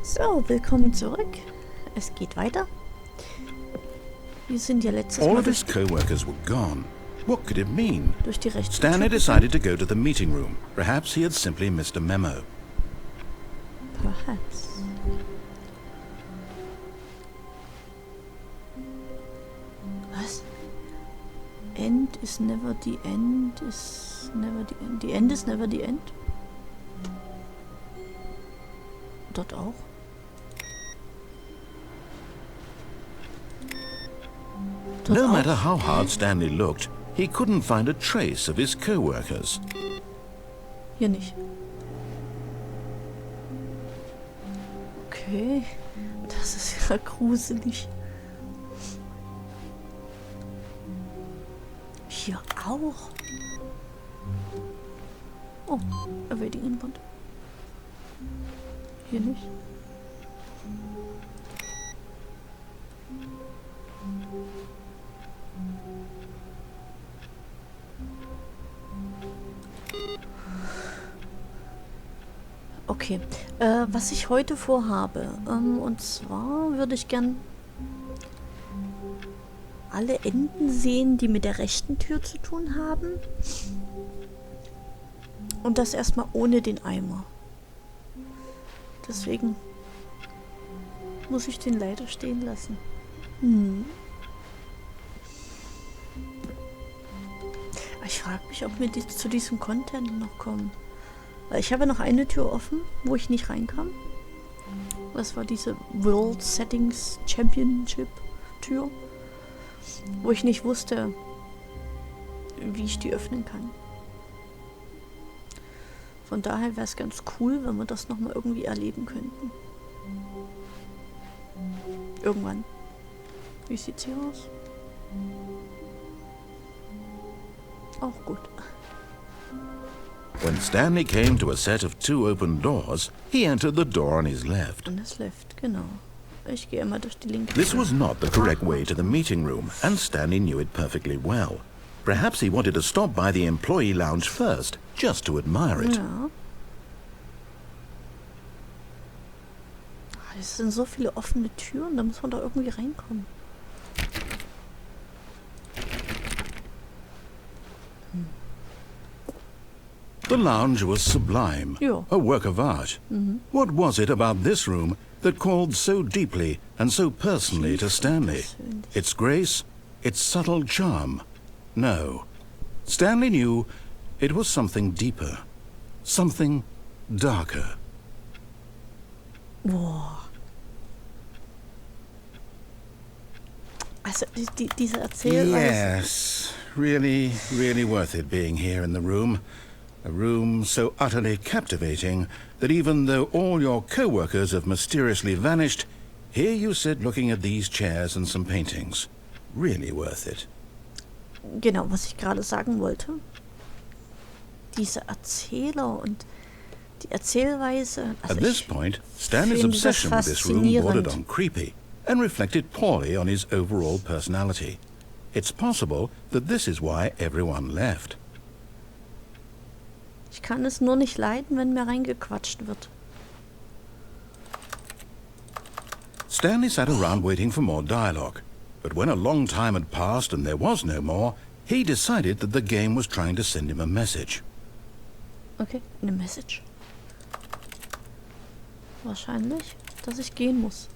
So, willkommen zurück. Es geht weiter. Wir sind ja letztes All Mal of his co-workers were gone. What could it mean? durch die rechte Stanley Tür decided to go to the meeting room. Perhaps he had simply missed a memo. Perhaps. Was? End is never the end is never the end. The end is never the end? Dort auch? Dort No auch? matter how hard Stanley looked, he couldn't find a trace of his co-workers. Hier nicht. Okay. Das ist ja gruselig. Hier auch. Oh, awaiting inbound. Hier nicht. Okay, was ich heute vorhabe, und zwar würde ich gern alle Enden sehen, die mit der rechten Tür zu tun haben. Und das erstmal ohne den Eimer. Deswegen muss ich den leider stehen lassen. Ich frage mich, ob wir zu diesem Content noch kommen. Weil ich habe noch eine Tür offen, wo ich nicht reinkam. Das war diese World Settings Championship Tür, wo ich nicht wusste, wie ich die öffnen kann. Von daher wäre es ganz cool, wenn wir das nochmal irgendwie erleben könnten. Irgendwann. Wie sieht's hier aus? Auch gut. When Stanley came to a set of 2 open doors, he entered the door on his left. Und das left, genau. Ich gehe immer durch die linke This Tür. was not the correct way to the meeting room, and Stanley knew it perfectly well. Perhaps he wanted to stop by the employee lounge first, just to admire it. Ja. Es sind so viele offene Türen, da muss man doch irgendwie reinkommen. The lounge was sublime, Ja. a work of art. What was it about this room that called so deeply and so personally to Stanley? Persönlich. Its grace, its subtle charm? No. Stanley knew it was something deeper, something darker. Boah. Also diese Erzählweise. Yes, really, really worth it being here in the room. A room so utterly captivating that even though all your co-workers have mysteriously vanished, here you sit looking at these chairs and some paintings. Really worth it. Genau, was ich gerade sagen wollte. Diese Erzähler und die Erzählweise. Also At this ich point, Stanley's finde das obsession with this room bordered faszinierend. on creepy and reflected poorly on his overall personality. It's possible that this is why everyone left. Ich kann es nur nicht leiden, wenn mir reingequatscht wird. Stanley sat around waiting for more dialogue, but when a long time had passed and there was no more, he decided that the game was trying to send him a message. Okay, eine Message. Wahrscheinlich, dass ich gehen muss.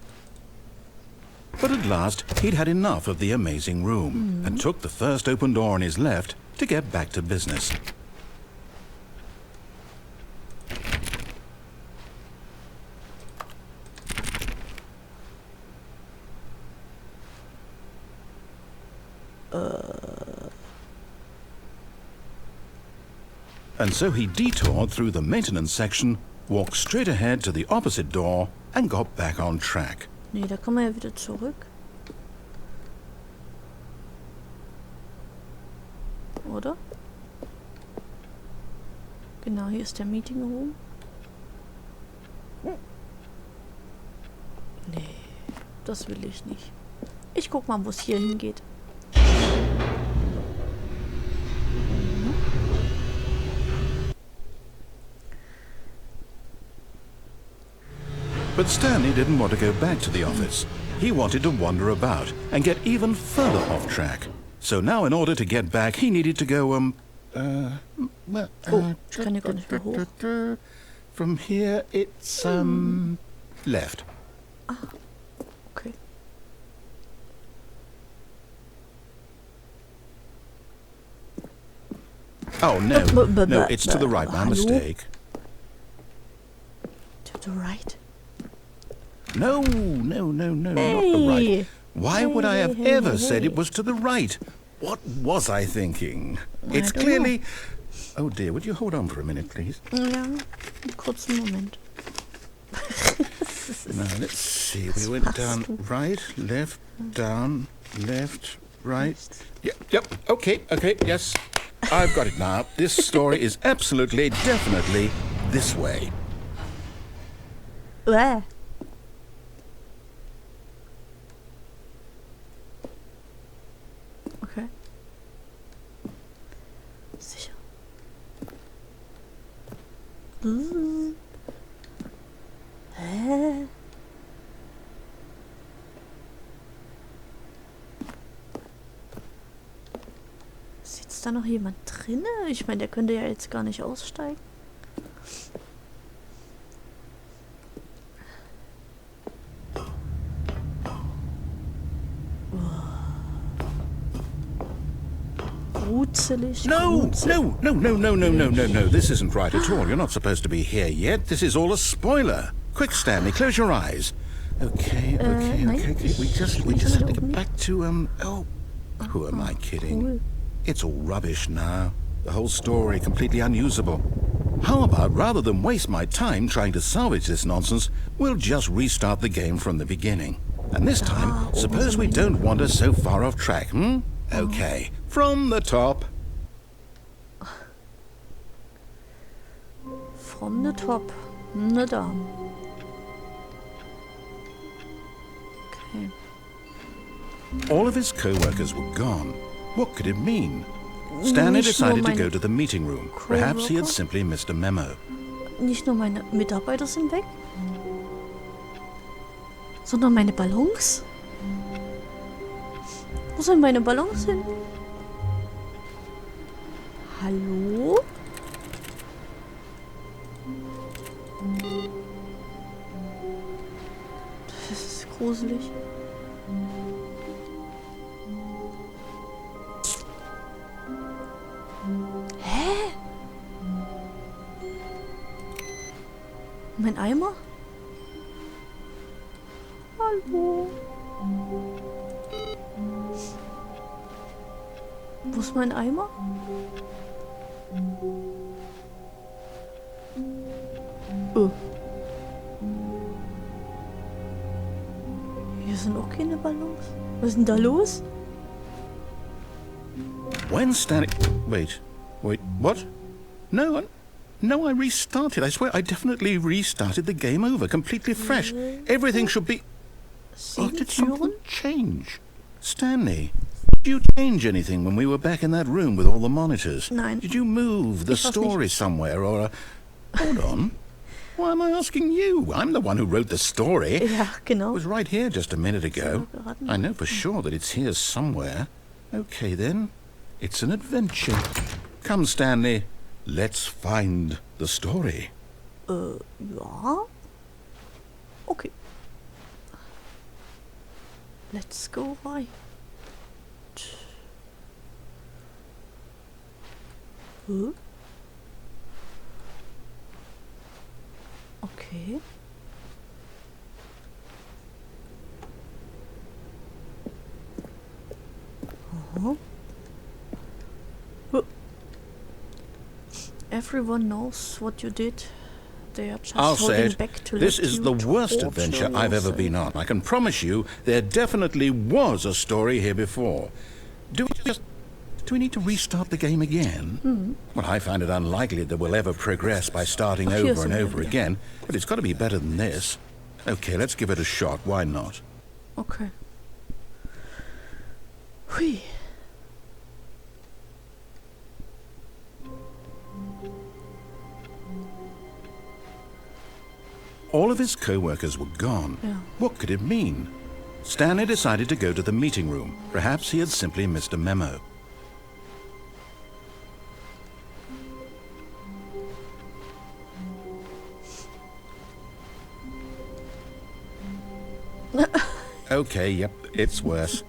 But at last, he'd had enough of the amazing room and took the first open door on his left to get back to business. And so he detoured through the maintenance section, walked straight ahead to the opposite door, and got back on track. Nee, da kommen wir ja wieder zurück. Oder? Genau, hier ist der Meeting Room. Nee, das will ich nicht. Ich guck mal, wo es hier hingeht. But Stanley didn't want to go back to the office. He wanted to wander about and get even further off track. So now in order to get back, he needed to go, ich kann ja gar nicht mehr hoch. From here, it's, left. Okay. Oh, no. No, it's to the right. My mistake. To the right? No, not the right. Why would I have ever said it was to the right? What was I thinking? It's clearly... Know. Oh dear, would you hold on for a minute, please? Ja, einen kurzen Moment. Now, let's see. We went down right, left, down, left, right. Yep, okay, yes. I've got it now. This story is absolutely, definitely this way. Where? Okay. Sicher. Hä? Sitzt da noch jemand drinne? Ich meine, der könnte ja jetzt gar nicht aussteigen. Gruselig. No. This isn't right at all. You're not supposed to be here yet. This is all a spoiler. Quick, Stanley, close your eyes. Okay. We just have to get back to, who am I kidding? Cool. It's all rubbish now. The whole story completely unusable. How about, rather than waste my time trying to salvage this nonsense, we'll just restart the game from the beginning. And this time, suppose we don't wander so far off track, Okay, from the top. From the top. Na da. Okay. All of his co-workers were gone. What could it mean? Stanley decided to go to the meeting room. Perhaps he had simply missed a memo. Nicht nur meine Mitarbeiter sind weg, sondern meine Ballons. Wo sind meine Ballons hin? Hallo? Das ist gruselig. Hä? Mein Eimer? Hallo? Wo ist mein Eimer? Oh. Hier sind auch keine Ballons. Was ist denn da los? When Stanley... Wait, what? No, I restarted. I swear, I definitely restarted the game over, completely fresh. Everything should be... Oh, did something change? Stanley, did you change anything when we were back in that room with all the monitors? Nein. Did you move the story somewhere, or... Hold on. Why am I asking you? I'm the one who wrote the story. Ja, genau. It was right here just a minute ago. I know for sure that it's here somewhere. Okay, then. It's an adventure. Come, Stanley. Let's find the story. Ja. Okay. Let's go right. Huh? Okay. Uh-huh. Everyone knows what you did. They are just I'll say holding it. back to This let is you the worst torture adventure I've ever been on. I can promise you there definitely was a story here before. Do we need to restart the game again? Well, I find it unlikely that we'll ever progress by starting over and over again, but it's got to be better than this. Okay, let's give it a shot. Why not? Okay. Hui. All of his co-workers were gone. Ja. What could it mean? Stanley decided to go to the meeting room. Perhaps he had simply missed a memo. Okay, yep, it's worse.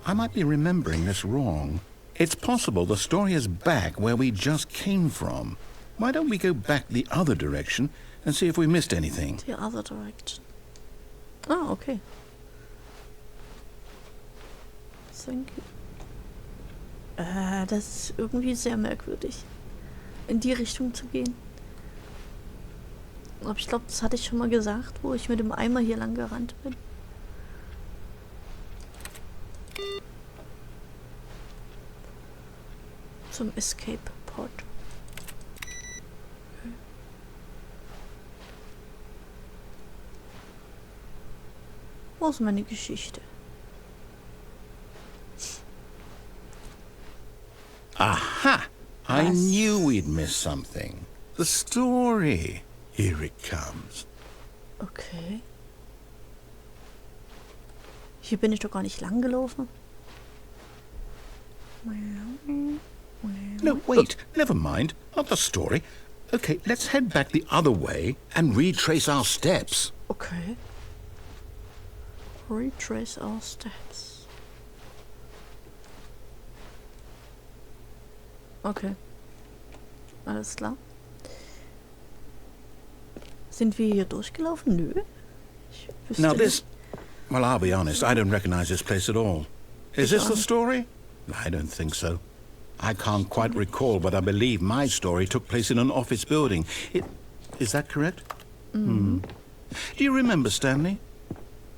I might be remembering this wrong. It's possible the story is back where we just came from. Why don't we go back the other direction and see if we missed anything? The other direction. Ah, okay. Thank you. Das ist irgendwie sehr merkwürdig, in die Richtung zu gehen. Aber ich glaube, das hatte ich schon mal gesagt, wo ich mit dem Eimer hier lang gerannt bin. Zum Escape Pod. Wo ist meine Geschichte? Aha! I knew we'd miss something. The story. Here it comes. Okay. Hier bin ich doch gar nicht lang gelaufen. No, wait, never mind. Not the story. Okay, let's head back the other way and retrace our steps. Okay. Retrace our steps. Okay. Alles klar. Sind wir hier durchgelaufen? Nö. Ich wüsste Now nicht. this... Well, I'll be honest, I don't recognize this place at all. Is this the story? I don't think so. I can't quite recall, but I believe my story took place in an office building. Is that correct? Do you remember, Stanley?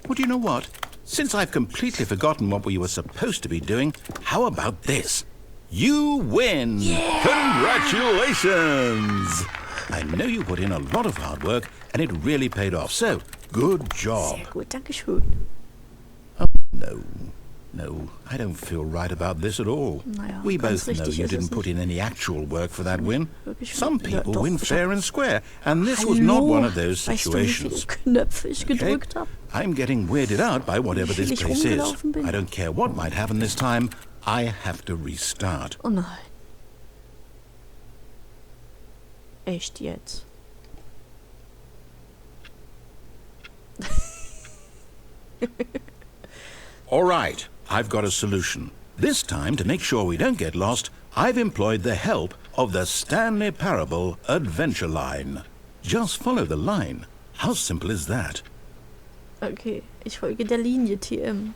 Well, do you know what? Since I've completely forgotten what we were supposed to be doing, how about this? You win! Yeah! Congratulations! I know you put in a lot of hard work, and it really paid off, so good job. Sehr gut, Dankeschön. No, I don't feel right about this at all. Naja, We ganz both know richtig you ist es didn't put in any actual work for that win. Wirklich Some ja, people doch, win ich fair hab- and square, and this was not one of those Weißt du, wie situations. viele Knöpfe ich gedrückt habe? I'm getting weirded out by whatever Wie this viel ich place is. rumgelaufen bin? I don't care what might happen this time. I have to restart. Oh nein. Echt jetzt? All right, I've got a solution. This time, to make sure we don't get lost, I've employed the help of the Stanley Parable Adventure Line. Just follow the line. How simple is that? Okay, ich folge der Linie TM.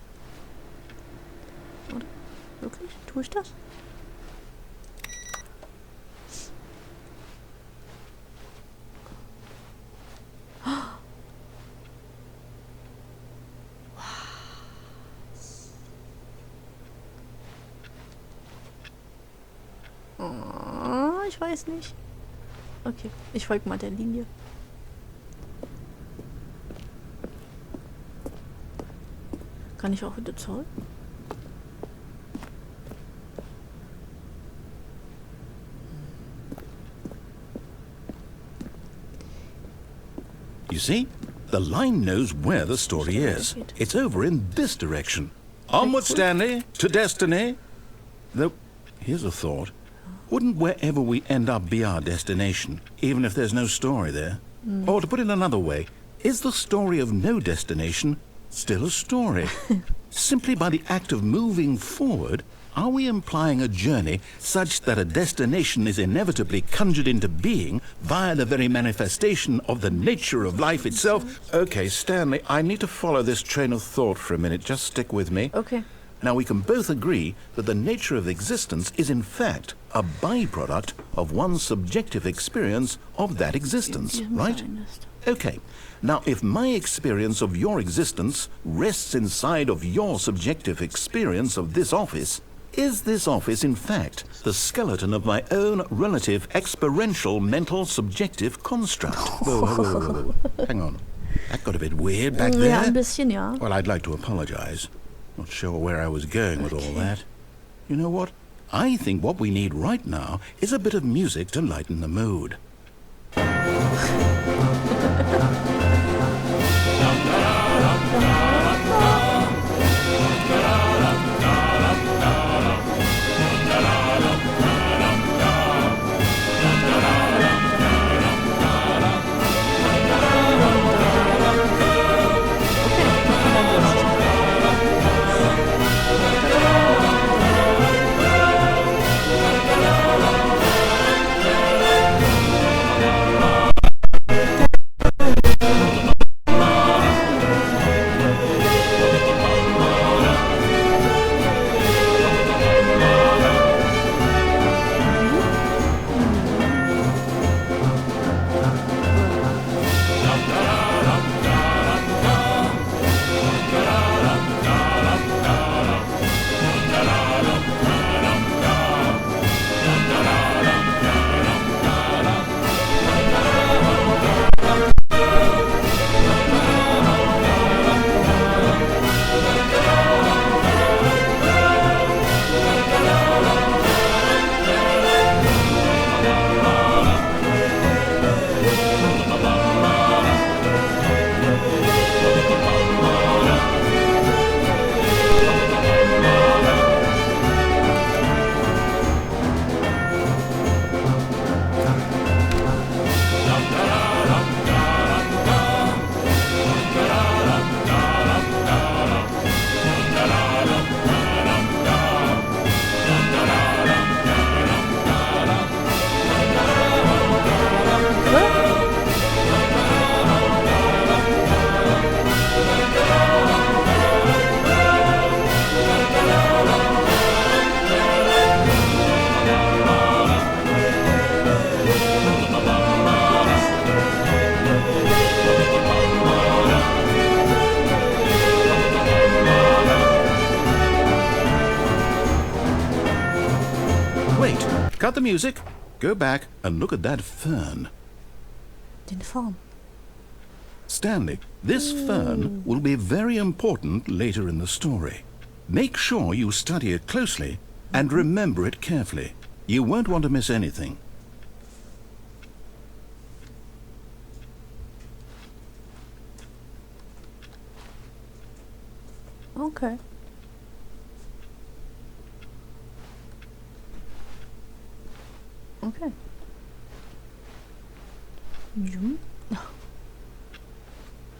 Oder? Wirklich? Tue ich das? Oh, ich weiß nicht. Okay, ich folge mal der Linie. Kann ich auch wieder zurück? You see? The line knows where the story is. It's over in this direction. Onward, Stanley, to destiny. Though, here's a thought. Wouldn't wherever we end up be our destination, even if there's no story there? Or to put it another way, is the story of no destination still a story? Simply by the act of moving forward, are we implying a journey such that a destination is inevitably conjured into being via the very manifestation of the nature of life itself? Okay, Stanley, I need to follow this train of thought for a minute. Just stick with me. Okay. Now, we can both agree that the nature of existence is in fact a byproduct of one's subjective experience of that existence, right? Okay. Now, if my experience of your existence rests inside of your subjective experience of this office, is this office, in fact, the skeleton of my own relative experiential mental subjective construct? Whoa. Hang on. That got a bit weird back there. Ja, ein bisschen, ja. Well, I'd like to apologize. Not sure where I was going with all that. You know what? I think what we need right now is a bit of music to lighten the mood. music. Go back and look at that fern. Den Farn. Stanley, this fern will be very important later in the story. Make sure you study it closely and remember it carefully. You won't want to miss anything. Okay. Okay.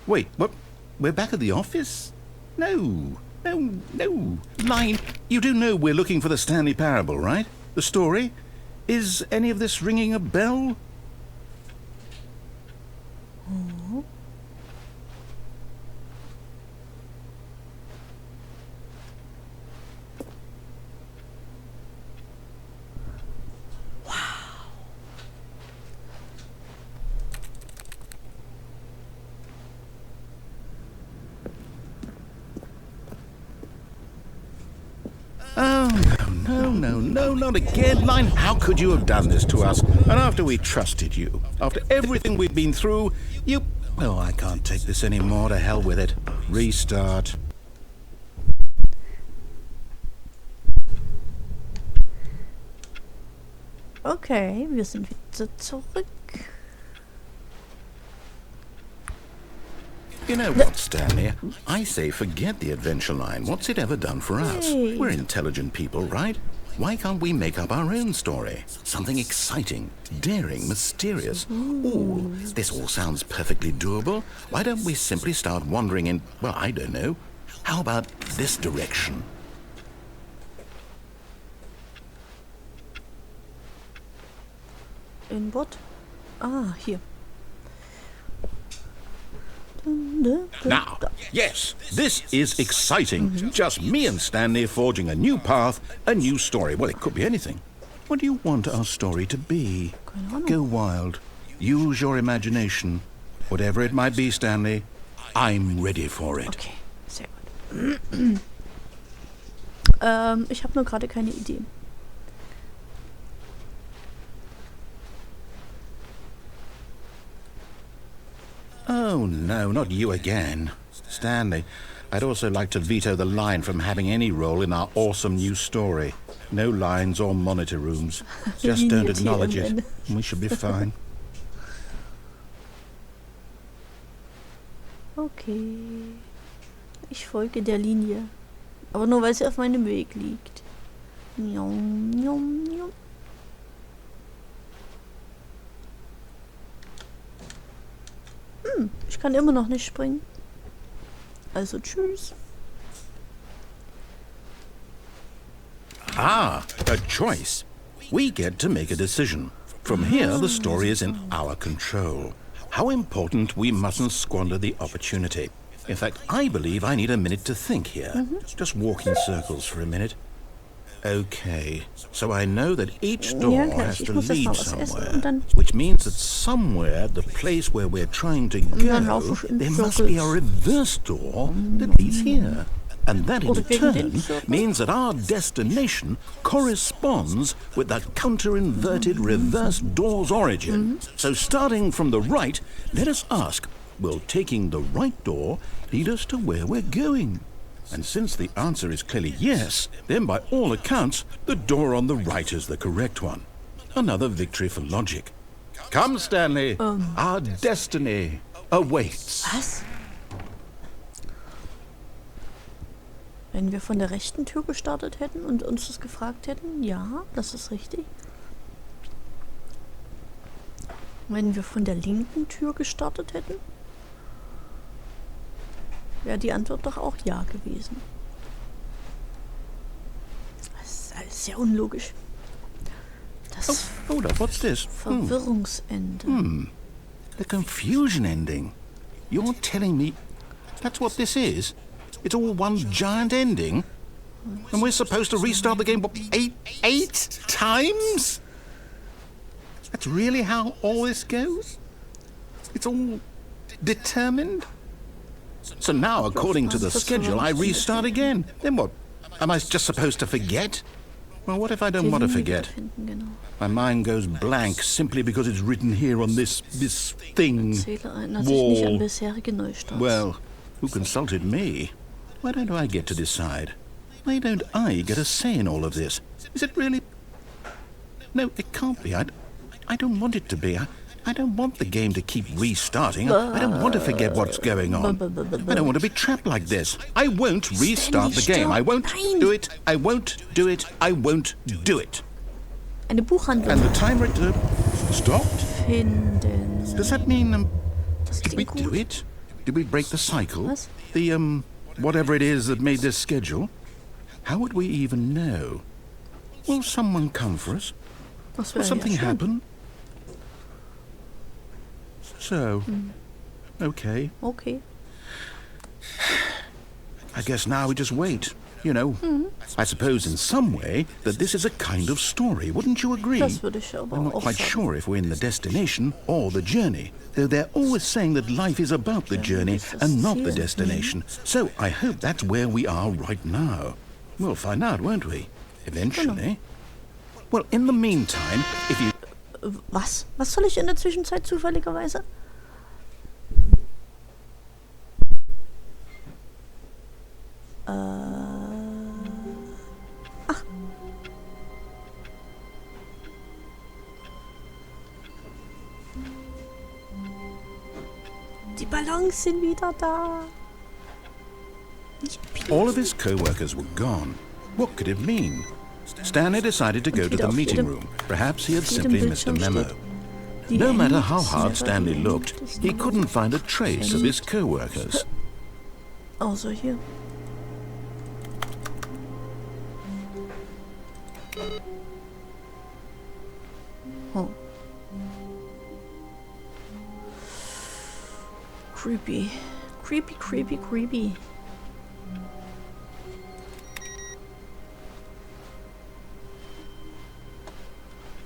Wait, what? We're back at the office? No. Line, you do know we're looking for the Stanley Parable, right? The story? Is any of this ringing a bell? Oh. Oh, no, not again, Line. How could you have done this to us? And after we trusted you, after everything we've been through, you... Oh, I can't take this anymore. To hell with it. Restart. Okay, wir sind wieder zurück. You know what, Stanley? I say forget the adventure line. What's it ever done for us? Hey. We're intelligent people, right? Why can't we make up our own story? Something exciting, daring, mysterious. Ooh, this all sounds perfectly doable. Why don't we simply start wandering in, well, I don't know. How about this direction? In what? Ah, hier. Now, yes, this is exciting. Just me and Stanley forging a new path, a new story. Well, it could be anything. What do you want our story to be? Keine Ahnung. Go wild. Use your imagination. Whatever it might be, Stanley, I'm ready for it. Okay, sehr gut. Ich habe nur gerade keine Idee. Oh, no, not you again. Stanley, I'd also like to veto the line from having any role in our awesome new story. No lines or monitor rooms. Just don't acknowledge it. We should be fine. Okay. Ich folge der Linie. Aber nur weil sie auf meinem Weg liegt. Njom, njom, njom. Ich kann immer noch nicht springen. Also tschüss. Ah, a choice. We get to make a decision. From here, the story is in our control. How important we mustn't squander the opportunity. In fact, I believe I need a minute to think here. Just walk in circles for a minute. Okay, so I know that each door Ja, has ich to muss erst lead mal was essen somewhere, und dann... which means that somewhere, the place where we're trying to dann go, laufe ich in there must be a Circles. reverse door that leads here. And that in Oder wegen den turn Circles. means that our destination corresponds with the counter-inverted reverse door's origin. So starting from the right, let us ask, will taking the right door lead us to where we're going? And since the answer is clearly yes, then by all accounts, the door on the right is the correct one. Another victory for logic. Come, Stanley, our destiny awaits. Was? Wenn wir von der rechten Tür gestartet hätten und uns das gefragt hätten, ja, das ist richtig. Wenn wir von der linken Tür gestartet hätten, wäre die Antwort doch auch ja gewesen. Das ist alles sehr unlogisch. Das Hold up, what's this? Verwirrungsende. The confusion ending. You're telling me that's what this is? It's all one giant ending? And we're supposed to restart the game, what, eight times? That's really how all this goes? It's all determined? So now, according to the schedule, I restart again. Then what? Am I just supposed to forget? Well, what if I Die don't want to Linie forget? wiederfinden, genau. My mind goes blank simply because it's written here on this thing. Erzähler erinnert sich nicht an Wall. bisherige Neustarts. Well, who consulted me? Why don't I get to decide? Why don't I get a say in all of this? Is it really... No, it can't be. I don't want it to be. I don't want the game to keep restarting. I don't want to forget what's going on. I don't want to be trapped like this. I won't restart the game. I won't do it. I won't do it. I won't do it. Eine Buchhandlung And the timer stopped? finden. Does that mean... Das did we klingt do gut. it? Did we break the cycle? Was? The, whatever it is that made this schedule? How would we even know? Will someone come for us? Das Will wäre something ja schön. happen? So, okay. Okay. I guess now we just wait. You know, I suppose in some way that this is a kind of story. Wouldn't you agree? Das würde ich aber I'm not auch quite sagen. sure if we're in the destination or the journey, though they're always saying that life is about the journey and not the destination. So I hope that's where we are right now. We'll find out, won't we? Eventually. Well, in the meantime, if you... Was? Was soll ich in der Zwischenzeit zufälligerweise? Ach. Die Ballons sind wieder da. All of his co-workers were gone. What could it mean? Stanley decided to go to the meeting room. Perhaps he had simply missed a memo. No matter how hard Stanley looked, he couldn't find a trace of his co-workers. Außer hier. Oh. Creepy. Creepy, creepy, creepy.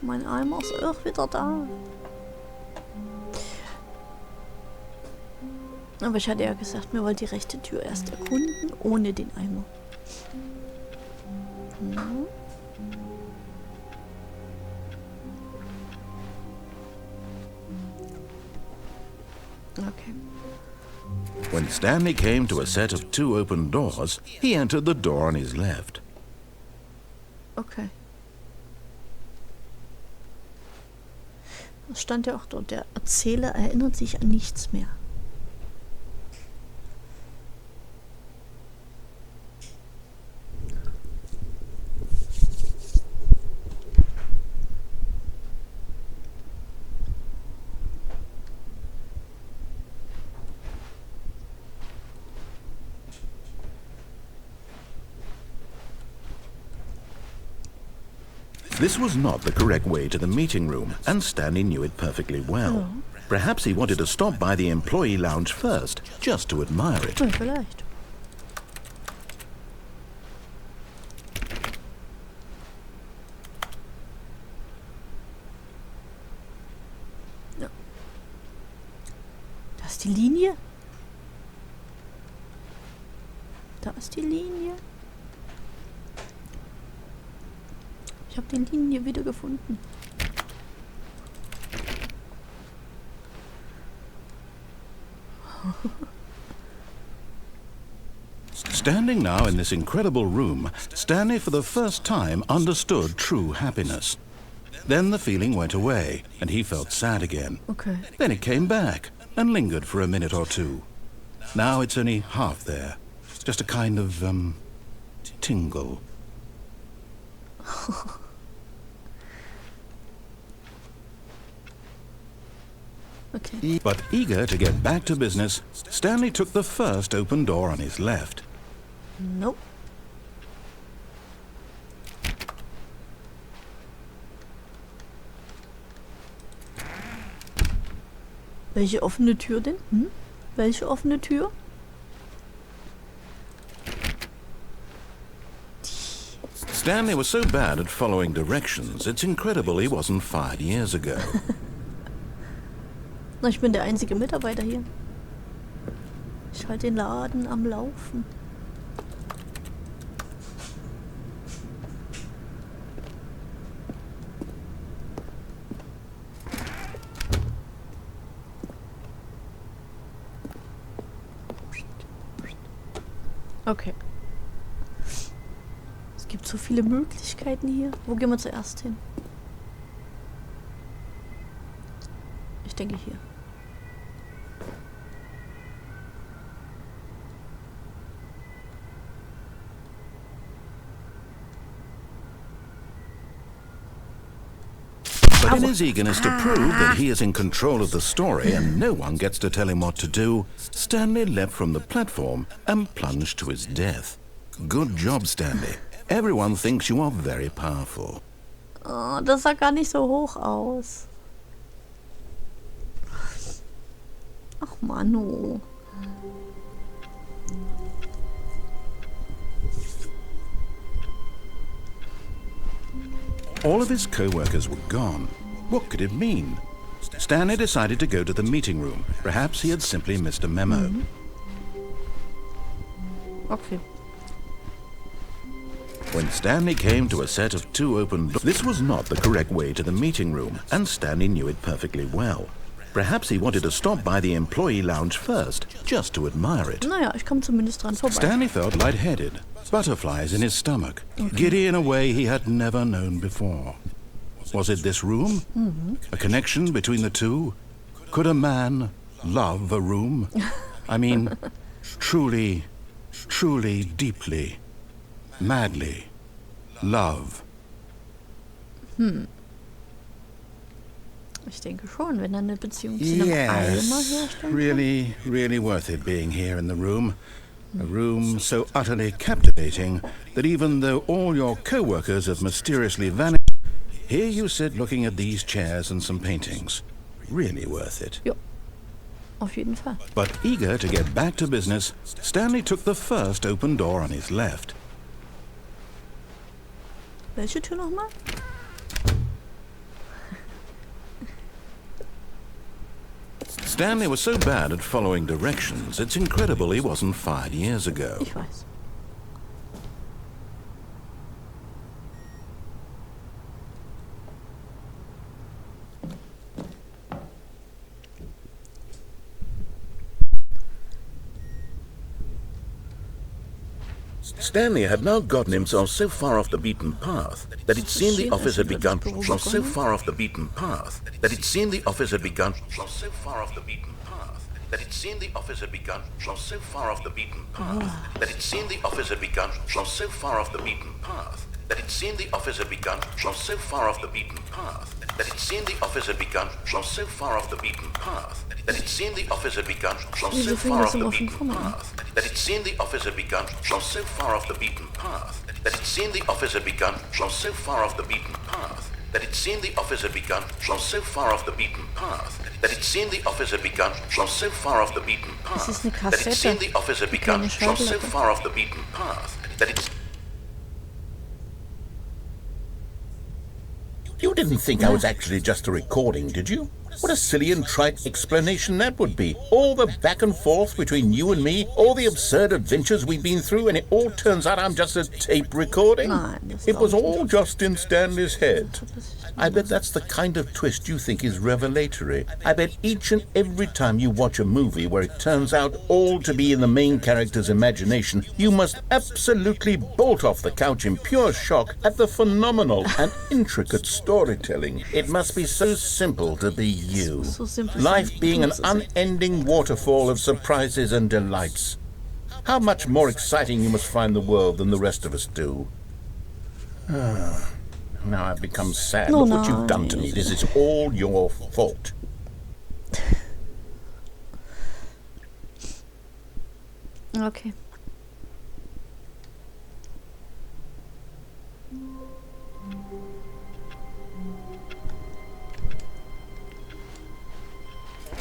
Mein Eimer ist auch wieder da. Aber ich hatte ja gesagt, mir wollte die rechte Tür erst erkunden, ohne den Eimer. Hm. Okay. When Stanley came to a set of 2 open doors, he entered the door on his left. Okay. Das stand ja auch dort. Der Erzähler erinnert sich an nichts mehr. This was not the correct way to the meeting room, and Stanley knew it perfectly well. Perhaps he wanted to stop by the employee lounge first, just to admire it. Ja, vielleicht. Ja. Da ist die Linie. Da ist die Linie. Ich habe die Linie wieder gefunden. Standing now in this incredible room, Stanley for the first time understood true happiness. Then the feeling went away, and he felt sad again. Okay. Then it came back, and lingered for a minute or two. Now it's only half there. Just a kind of, tingle. Okay. But eager to get back to business, Stanley took the first open door on his left. Nope. Welche offene Tür denn? Hm? Welche offene Tür? Stanley was so bad at following directions, it's incredible he wasn't fired years ago. Na, ich bin der einzige Mitarbeiter hier. Ich halte den Laden am Laufen. Okay. Es gibt so viele Möglichkeiten hier. Wo gehen wir zuerst hin? Ich denke hier. But in his eagerness to prove that he is in control of the story and no one gets to tell him what to do, Stanley leapt from the platform and plunged to his death. Good job, Stanley. Everyone thinks you are very powerful. Oh, das sah gar nicht so hoch aus. Ach, Manu. All of his co-workers were gone. What could it mean? Stanley decided to go to the meeting room. Perhaps he had simply missed a memo. Okay. When Stanley came to a set of 2 open doors, this was not the correct way to the meeting room, and Stanley knew it perfectly well. Perhaps he wanted to stop by the employee lounge first, just to admire it. Naja, ich komme zumindest dran vorbei. Stanley felt lightheaded, butterflies in his stomach, giddy in a way he had never known before. Was it this room? A connection between the two? Could a man love a room? I mean, truly, truly, deeply, madly love. Ich denke schon, wenn er eine Beziehung zu einem Eimer herstellen really, really worth it being here in the room. A room so utterly captivating that even though all your co-workers have mysteriously vanished, here you sit looking at these chairs and some paintings. Really worth it. Ja, auf jeden Fall. But eager to get back to business, Stanley took the first open door on his left. Welche Tür nochmal? Stanley was so bad at following directions, it's incredible he wasn't fired years ago. Ich weiß. Stanley had now gotten himself so far off the beaten path that it seemed the office had begun so far off the beaten path that it seemed the office had begun so far off the beaten path that it seemed the office had begun so far off the beaten path that it seemed the office had begun so far off the beaten path that it seemed the office had begun so far off the beaten path that it seemed the office had begun so far off the beaten path that it seemed the office had begun so far off the beaten path that it seemed the office had begun so far off the beaten path that it seemed the office had begun so far off the beaten path that it seemed the office had begun so far off the beaten path that it seemed the office had begun so far off the beaten path Das ist eine that it seemed Kassette. the office had begun so far off the beaten path that it. You didn't think I was actually just a recording, did you? What a silly and trite explanation that would be. All the back and forth between you and me, all the absurd adventures we've been through, and it all turns out I'm just a tape recording? Nein, das It was glaub ich all nicht. just in Stanley's head. I bet that's the kind of twist you think is revelatory. I bet each and every time you watch a movie where it turns out all to be in the main character's imagination, you must absolutely bolt off the couch in pure shock at the phenomenal and intricate storytelling. It must be so simple to be you. So simple Life sein. being an Du musst es- unending waterfall of surprises and delights. How much more exciting you must find the world than the rest of us do. Now I've become sad. No, Look what you've done to me. nice. This is all your fault. Okay.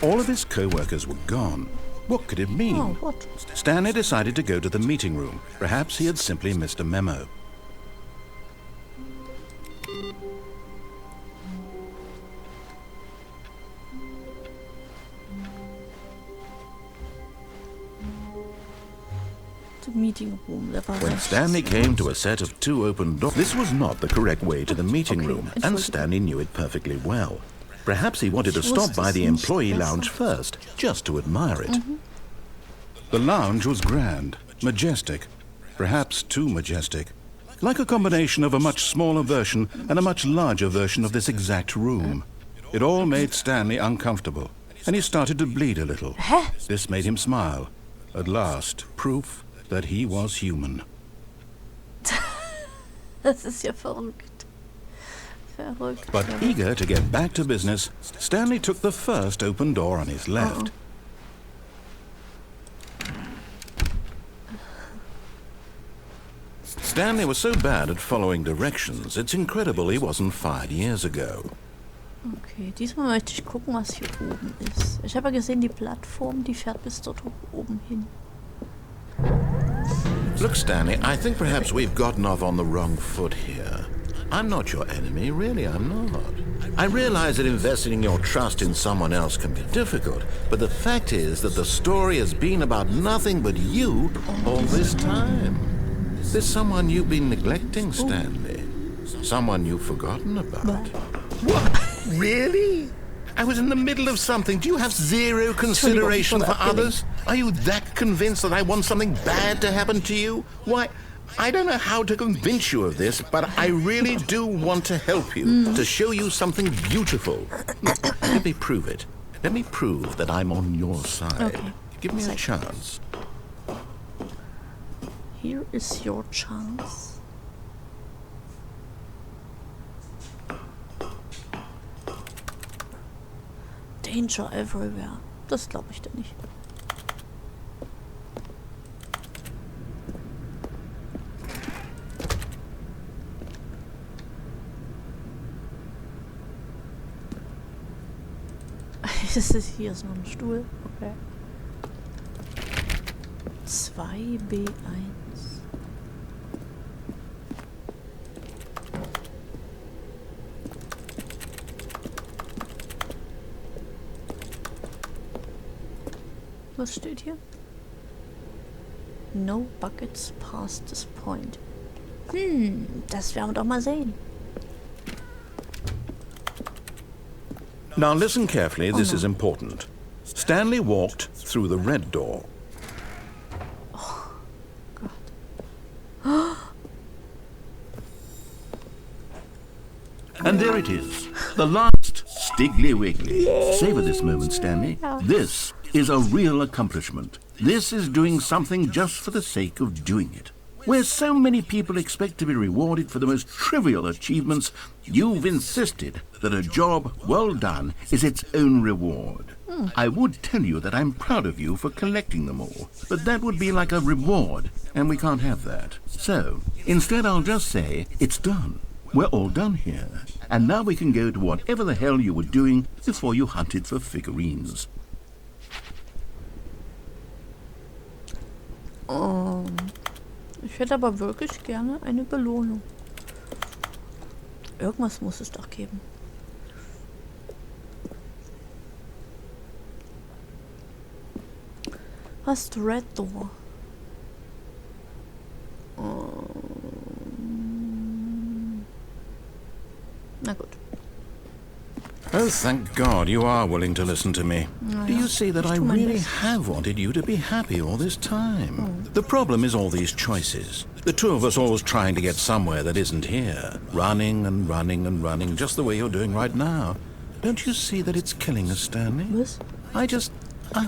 All of his co-workers were gone. What could it mean? Oh, what? Stanley decided to go to the meeting room. Perhaps he had simply missed a memo. The meeting room. Der war When rechts. Stanley came to a set of 2 open doors, this was not the correct way to the meeting Okay, room, and Entschuldigung. Stanley knew it perfectly well. Perhaps he wanted to Ich stop wusste by es the nicht employee besser. lounge first, just to admire it. The lounge was grand, majestic, perhaps too majestic. Like a combination of a much smaller version and a much larger version of this exact room. It all made Stanley uncomfortable, and he started to bleed a little. This made him smile. At last, proof that he was human. Das ist ja verrückt. Verrückt. But eager to get back to business, Stanley took the first open door on his left. Stanley was so bad at following directions, it's incredible he wasn't fired years ago. Okay, diesmal möchte ich gucken, was hier oben ist. Ich habe ja gesehen, die Plattform, die fährt bis dort oben hin. Look, Stanley, I think perhaps we've gotten off on the wrong foot here. I'm not your enemy, really, I'm not. I realize that investing your trust in someone else can be difficult, but the fact is that the story has been about nothing but you all this time. There's someone you've been neglecting, Stanley. Someone you've forgotten about. What? Really? I was in the middle of something. Do you have zero consideration for others? Are you that convinced that I want something bad to happen to you? Why, I don't know how to convince you of this, but I really do want to help you, to show you something beautiful. Let me prove it. Let me prove that I'm on your side. Okay. Give me a chance. Here is your chance. Danger everywhere. Das glaube ich dir nicht. Hier ist noch ein Stuhl. Okay. 2B1. Was steht hier? No buckets past this point. Das werden wir doch mal sehen. Now listen carefully, this is important. Stanley walked through the red door. Oh, God. And there it is, the last Stiggly Wiggly. Savor this moment, Stanley. This is a real accomplishment. This is doing something just for the sake of doing it. Where so many people expect to be rewarded for the most trivial achievements, you've insisted that a job well done is its own reward. I would tell you that I'm proud of you for collecting them all, but that would be like a reward, and we can't have that. So, instead I'll just say, it's done. We're all done here. And now we can go to whatever the hell you were doing before you hunted for figurines. Ich hätte aber wirklich gerne eine Belohnung. Irgendwas muss es doch geben. Hast du Red Door? Na gut. Oh, thank God you are willing to listen to me. Do you see that I really have wanted you to be happy all this time? The problem is all these choices. The two of us always trying to get somewhere that isn't here. Running and running and running, just the way you're doing right now. Don't you see that it's killing us, Stanley? Was? I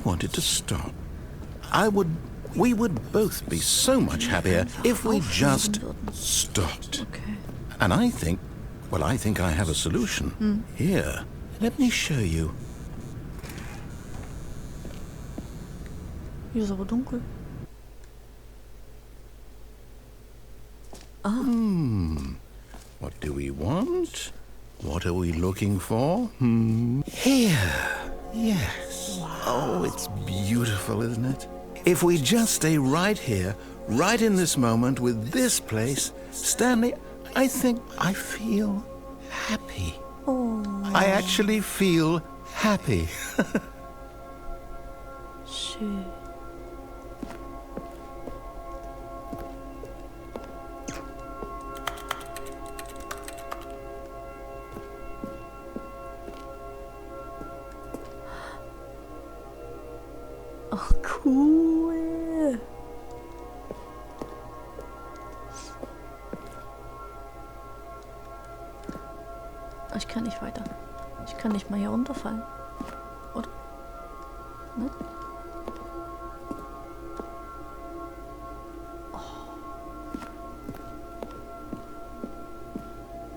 wanted to stop. We would both be so much happier if we just stopped. Okay. And I think I have a solution. Here, let me show you. Hier ist aber dunkel. What do we want? What are we looking for? Here. Yes. Wow. Oh, it's beautiful, isn't it? If we just stay right here, right in this moment with this place, Stanley, I think I feel happy. Oh. I actually feel happy. Schön. Oh, cool. kann nicht weiter. Ich kann nicht mal hier runterfallen. Oder? Ne?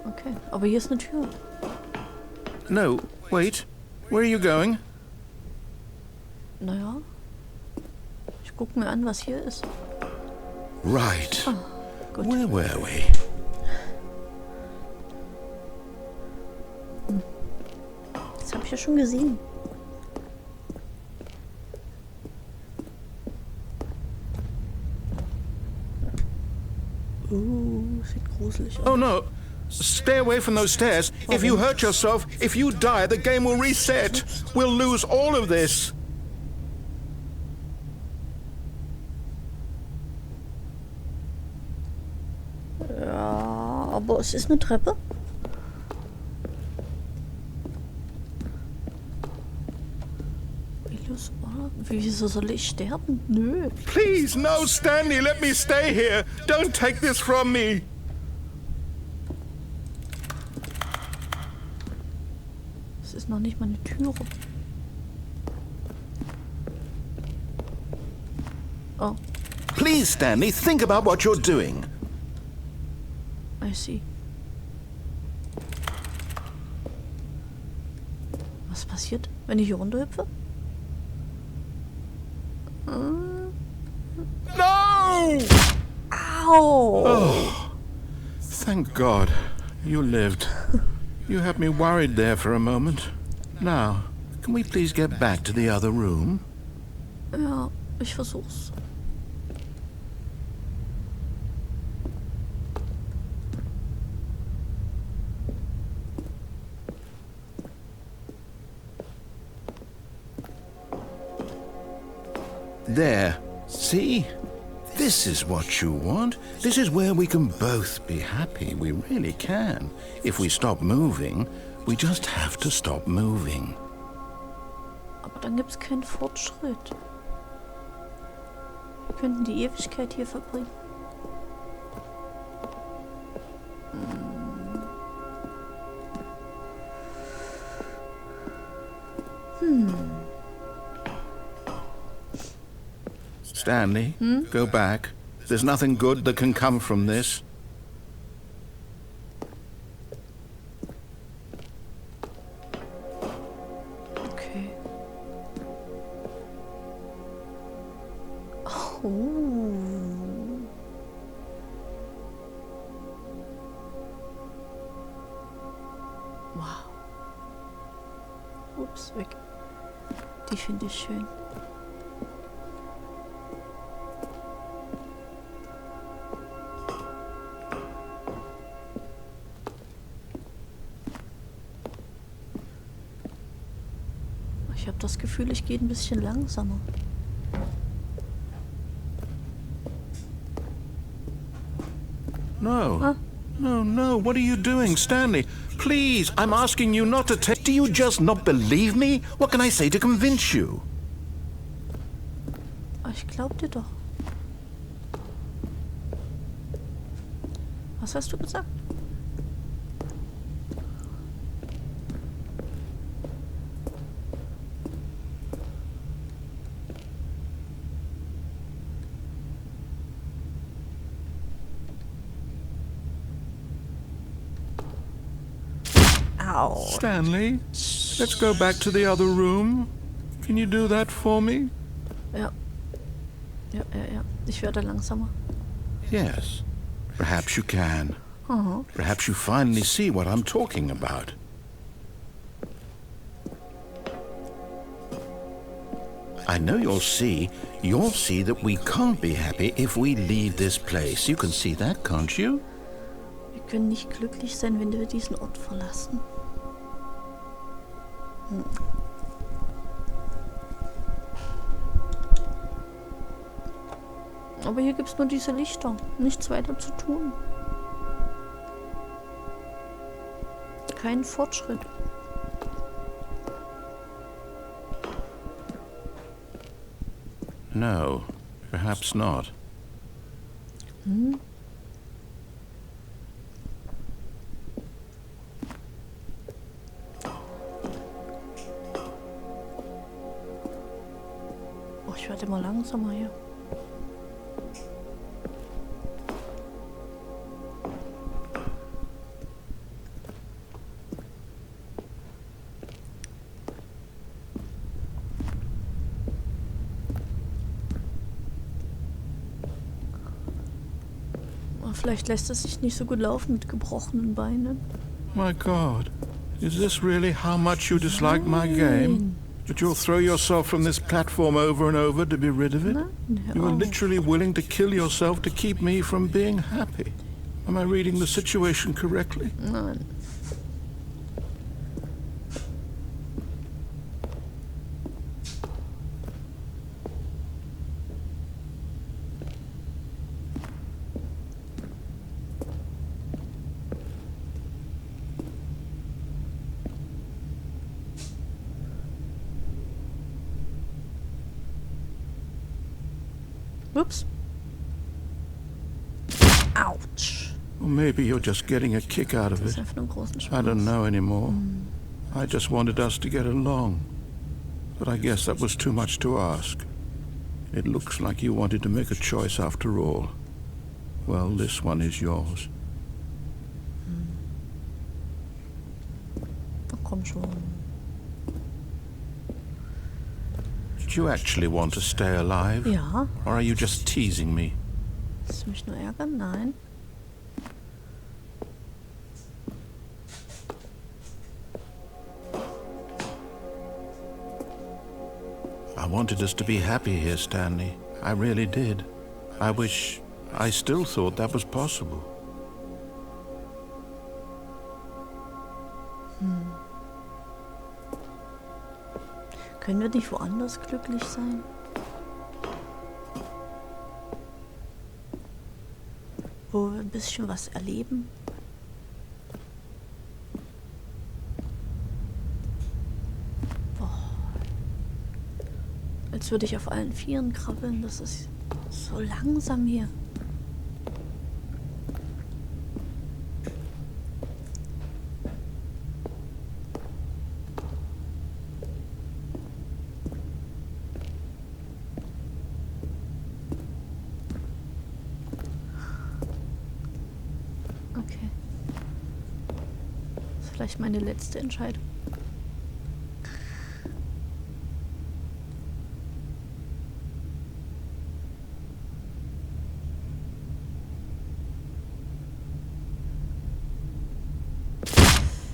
Okay, aber hier ist eine Tür. No, wait. Where are you going? Naja. Ich gucke mir an, was hier ist. Right. Ah, gut. Where were we? Das habe ich ja schon gesehen. Sieht gruselig aus. Oh no. Stay away from those stairs. If you hurt yourself, if you die, the game will reset. We'll lose all of this. Ja, aber es ist eine Treppe. Wieso soll ich sterben? Nö. Please, no, Stanley, let me stay here. Don't take this from me. Es ist noch nicht mal eine Türe. Oh. Please, Stanley, think about what you're doing. I see. Was passiert, wenn ich hier runterhüpfe? No! Au! Oh, thank God. You lived. You had me worried there for a moment. Now, can we please get back to the other room? Ja, ich versuch's. There. See? This is what you want. This is where we can both be happy. We really can. If we stop moving, we just have to stop moving. Aber dann gibt's keinen Fortschritt. Wir könnten die Ewigkeit hier verbringen. Stanley, go back. There's nothing good that can come from this. Okay. Oh. Wow. Ups, weg. Die finde ich schön. Ich habe das Gefühl, ich gehe ein bisschen langsamer. No. Huh? No, what are you doing, Stanley? Please, I'm asking you not to take... Do you just not believe me? What can I say to convince you? Ich glaub dir doch. Was hast du gesagt? Ow. Stanley, let's go back to the other room. Can you do that for me? Ja. Ja. Ich werde langsamer. Yes. Perhaps you can. Mhm. Perhaps you finally see what I'm talking about. I know you'll see that we can't be happy if we leave this place. You can see that, can't you? Wir können nicht glücklich sein, wenn wir diesen Ort verlassen. Aber hier gibt es nur diese Lichter. Nichts weiter zu tun. Kein Fortschritt. No, perhaps not. ich werde immer langsamer hier. Vielleicht lässt es sich nicht so gut laufen mit gebrochenen Beinen. My God, is this really how much you dislike my game? That you'll throw yourself from this platform over and over to be rid of it? Nein, You are literally willing to kill yourself to keep me from being happy. Am I reading the situation correctly? Nein. Whoops. Ouch. Or maybe you're just getting a kick out of Das it. ist einfach nur einen großen I Spaß. don't know anymore. I just wanted us to get along. But I guess that was too much to ask. It looks like you wanted to make a choice after all. Well, this one is yours. Ach, komm schon. Did you actually want to stay alive? Ja. Or are you just teasing me? Willst du mich nur ärgern? Nein. I wanted us to be happy here, Stanley. I really did. I still thought that was possible. Können wir nicht woanders glücklich sein? Wo wir ein bisschen was erleben? Boah. Als würde ich auf allen Vieren krabbeln. Das ist so langsam hier. Okay. Das ist vielleicht meine letzte Entscheidung.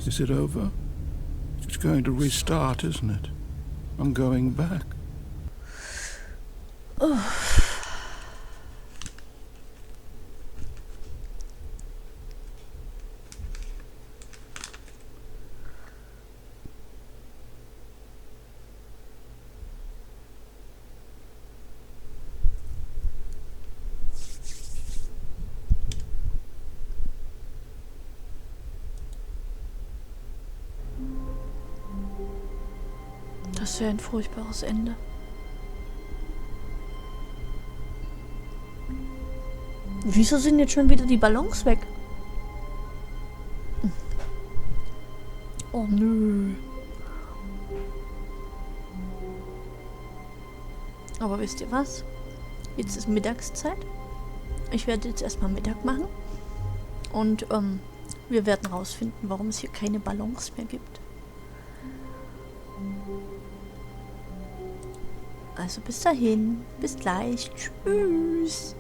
Is it over? It's going to restart, isn't it? I'm going back. Das wäre ein furchtbares Ende. Wieso sind jetzt schon wieder die Ballons weg? Oh nö. Aber wisst ihr was? Jetzt ist Mittagszeit. Ich werde jetzt erstmal Mittag machen. Und wir werden rausfinden, warum es hier keine Ballons mehr gibt. Also bis dahin. Bis gleich. Tschüss.